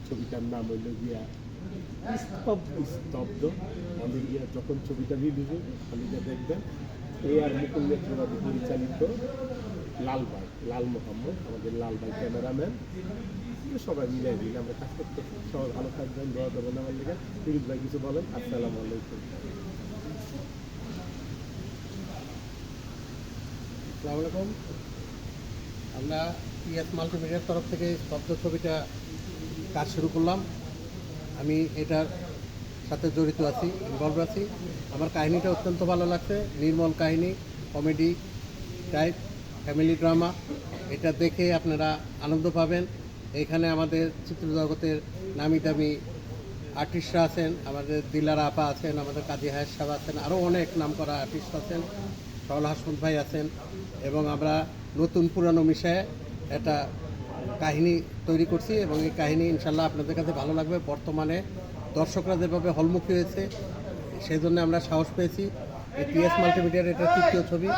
ছবিটার নাম হইল গিয়া স্তব্ধ। আমি গিয়া যখন ছবিটা রিলিজ হবে খালিটা দেখবেন। এই আর মুকুল নেত্রবাদী পরিচালিত লালবাই, লাল মোহাম্মদ, আমাদের লালবাই ক্যামেরাম্যান, সবাই মিলাই দিলে আমরা কাজ করতে। সবাই ভালো থাকবেন, দোয়া দেবেন আমার লেগে। ফিরোজ ভাই কিছু বলেন। আসসালামু আলাইকুম। আসসালামু আলাইকুম। আমরা পিএস মাল্টিমিডিয়ার তরফ থেকে স্তব্ধ ছবিটা কাজ শুরু করলাম। আমি এটার সাথে জড়িত আছি, ইনভলভ আছি। আমার কাহিনীটা অত্যন্ত ভালো লাগছে। নির্মল কাহিনী, কমেডি টাইপ, ফ্যামিলি ড্রামা। এটা দেখে আপনারা আনন্দ পাবেন। এখানে আমাদের চিত্রজগতের নামি দামি আর্টিস্টরা আছেন, আমাদের দিলারা আপা আছেন, আমাদের কাজী হায়াত সাহেব আছেন, আরও অনেক নামকরা আর্টিস্ট আছেন, সরল হাসমত ভাই আছেন। এবং আমরা নতুন পুরানো মিশায় একটা কাহিনী তৈরি করছি এবং এই কাহিনী ইনশাল্লাহ আপনাদের কাছে ভালো লাগবে। বর্তমানে দর্শকরা যেভাবে হলমুখী হয়েছে, সেই জন্য আমরা সাহস পেয়েছি। এই পিএস মাল্টিমিডিয়ার এটা তৃতীয় ছবি।